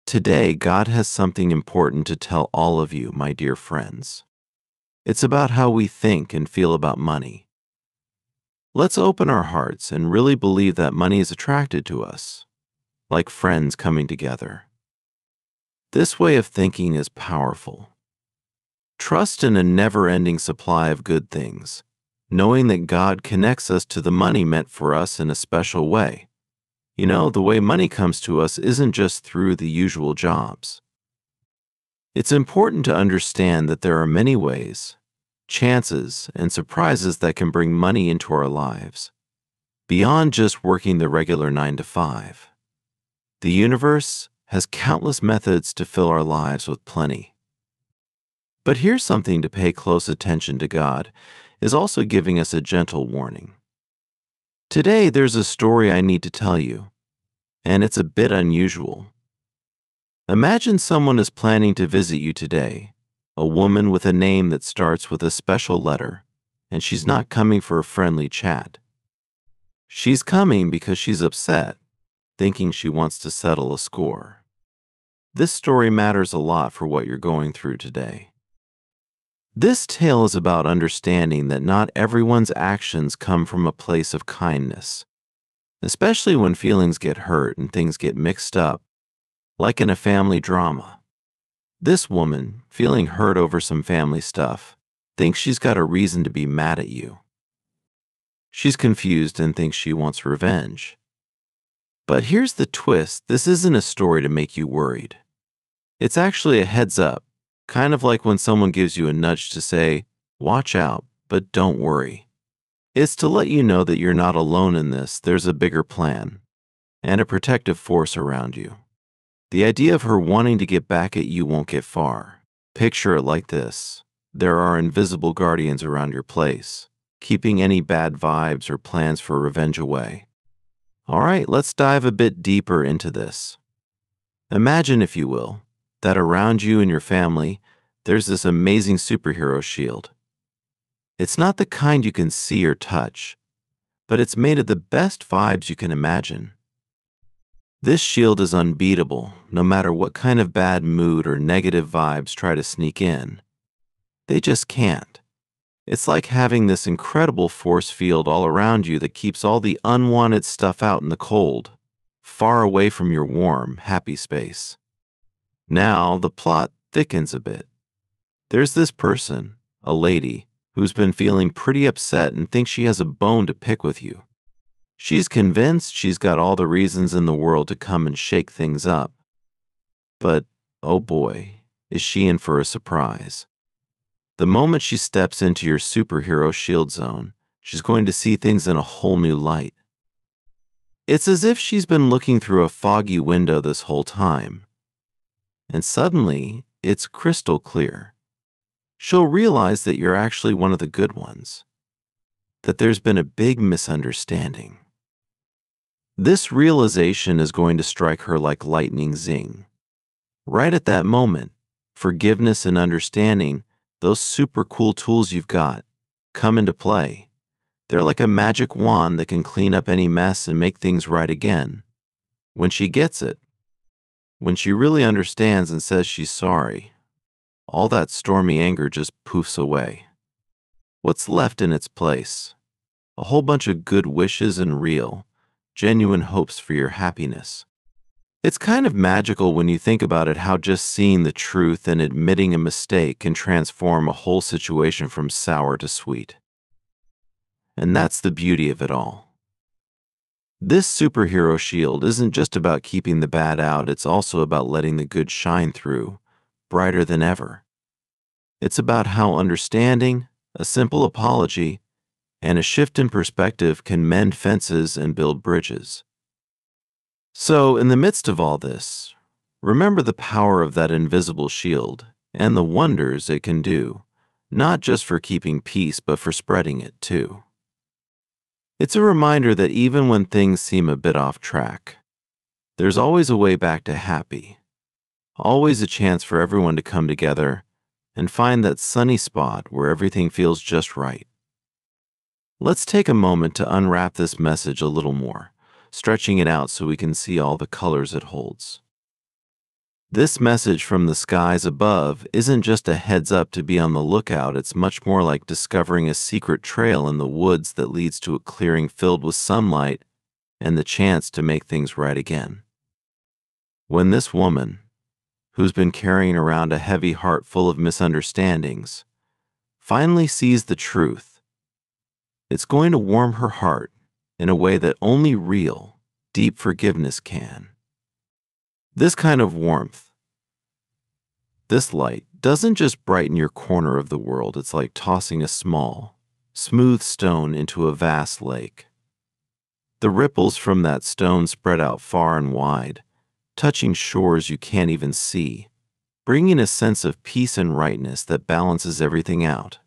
Today, God has something important to tell all of you, my dear friends. It's about how we think and feel about money. Let's open our hearts and really believe that money is attracted to us, like friends coming together. This way of thinking is powerful. Trust in a never-ending supply of good things, knowing that God connects us to the money meant for us in a special way. You know, the way money comes to us isn't just through the usual jobs. It's important to understand that there are many ways, chances, and surprises that can bring money into our lives, beyond just working the regular 9 to 5. The universe has countless methods to fill our lives with plenty. But here's something to pay close attention to. God is also giving us a gentle warning. Today, there's a story I need to tell you, and it's a bit unusual. Imagine someone is planning to visit you today, a woman with a name that starts with a special letter, and she's not coming for a friendly chat. She's coming because she's upset, thinking she wants to settle a score. This story matters a lot for what you're going through today. This tale is about understanding that not everyone's actions come from a place of kindness, especially when feelings get hurt and things get mixed up, like in a family drama. This woman, feeling hurt over some family stuff, thinks she's got a reason to be mad at you. She's confused and thinks she wants revenge. But here's the twist: this isn't a story to make you worried. It's actually a heads up, kind of like when someone gives you a nudge to say, watch out, but don't worry. It's to let you know that you're not alone in this. There's a bigger plan and a protective force around you. The idea of her wanting to get back at you won't get far. Picture it like this: there are invisible guardians around your place, keeping any bad vibes or plans for revenge away. All right, let's dive a bit deeper into this. Imagine, if you will, that around you and your family, there's this amazing superhero shield. It's not the kind you can see or touch, but it's made of the best vibes you can imagine. This shield is unbeatable, no matter what kind of bad mood or negative vibes try to sneak in. They just can't. It's like having this incredible force field all around you that keeps all the unwanted stuff out in the cold, far away from your warm, happy space. Now, the plot thickens a bit. There's this person, a lady, who's been feeling pretty upset and thinks she has a bone to pick with you. She's convinced she's got all the reasons in the world to come and shake things up. But, oh boy, is she in for a surprise. The moment she steps into your superhero shield zone, she's going to see things in a whole new light. It's as if she's been looking through a foggy window this whole time, and suddenly, it's crystal clear. She'll realize that you're actually one of the good ones, that there's been a big misunderstanding. This realization is going to strike her like lightning zing. Right at that moment, forgiveness and understanding, those super cool tools you've got, come into play. They're like a magic wand that can clean up any mess and make things right again. When she gets it, when she really understands and says she's sorry, all that stormy anger just poofs away. What's left in its place? A whole bunch of good wishes and real, genuine hopes for your happiness. It's kind of magical when you think about it, how just seeing the truth and admitting a mistake can transform a whole situation from sour to sweet. And that's the beauty of it all. This superhero shield isn't just about keeping the bad out, it's also about letting the good shine through, brighter than ever. It's about how understanding, a simple apology, and a shift in perspective can mend fences and build bridges. So, in the midst of all this, remember the power of that invisible shield and the wonders it can do, not just for keeping peace, but for spreading it too. It's a reminder that even when things seem a bit off track, there's always a way back to happy, always a chance for everyone to come together and find that sunny spot where everything feels just right. Let's take a moment to unwrap this message a little more, stretching it out so we can see all the colors it holds. This message from the skies above isn't just a heads up to be on the lookout, it's much more like discovering a secret trail in the woods that leads to a clearing filled with sunlight and the chance to make things right again. When this woman, who's been carrying around a heavy heart full of misunderstandings, finally sees the truth, it's going to warm her heart in a way that only real, deep forgiveness can. This kind of warmth, this light, doesn't just brighten your corner of the world, it's like tossing a small, smooth stone into a vast lake. The ripples from that stone spread out far and wide, touching shores you can't even see, bringing a sense of peace and rightness that balances everything out.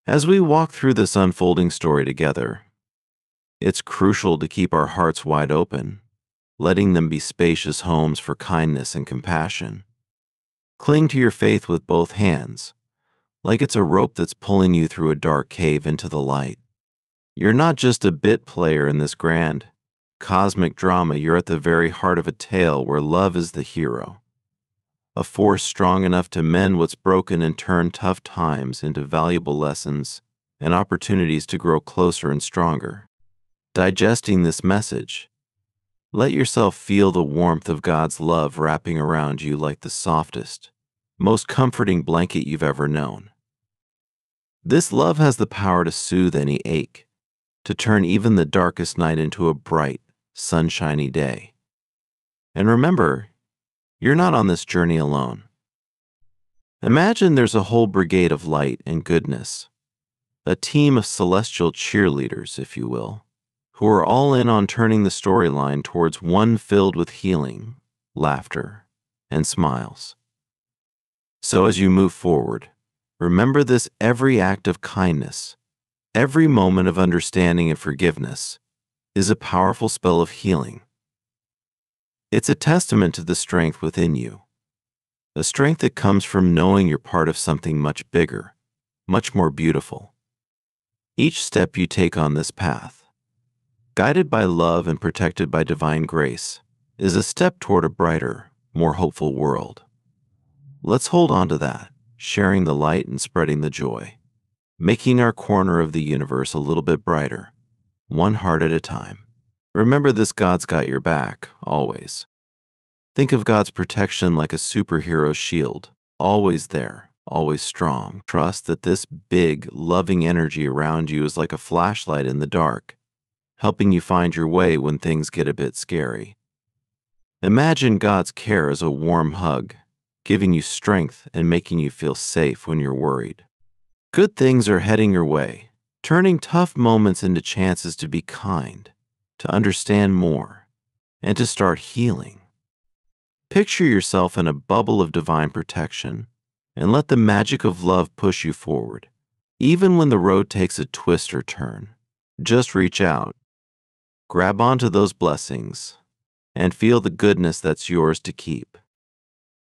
As we walk through this unfolding story together, it's crucial to keep our hearts wide open, letting them be spacious homes for kindness and compassion. Cling to your faith with both hands, like it's a rope that's pulling you through a dark cave into the light. You're not just a bit player in this grand, cosmic drama, you're at the very heart of a tale where love is the hero. A force strong enough to mend what's broken and turn tough times into valuable lessons and opportunities to grow closer and stronger. Digesting this message, let yourself feel the warmth of God's love wrapping around you like the softest, most comforting blanket you've ever known. This love has the power to soothe any ache, to turn even the darkest night into a bright, sunshiny day. And remember, you're not on this journey alone. Imagine there's a whole brigade of light and goodness, a team of celestial cheerleaders, if you will, who are all in on turning the storyline towards one filled with healing, laughter, and smiles. So as you move forward, remember this: every act of kindness, every moment of understanding and forgiveness is a powerful spell of healing. It's a testament to the strength within you, a strength that comes from knowing you're part of something much bigger, much more beautiful. Each step you take on this path, guided by love and protected by divine grace, is a step toward a brighter, more hopeful world. Let's hold on to that, sharing the light and spreading the joy, making our corner of the universe a little bit brighter, one heart at a time. Remember this: God's got your back, always. Think of God's protection like a superhero shield, always there, always strong. Trust that this big, loving energy around you is like a flashlight in the dark, helping you find your way when things get a bit scary. Imagine God's care as a warm hug, giving you strength and making you feel safe when you're worried. Good things are heading your way, turning tough moments into chances to be kind, to understand more, and to start healing. Picture yourself in a bubble of divine protection, and let the magic of love push you forward. Even when the road takes a twist or turn, just reach out, grab onto those blessings, and feel the goodness that's yours to keep.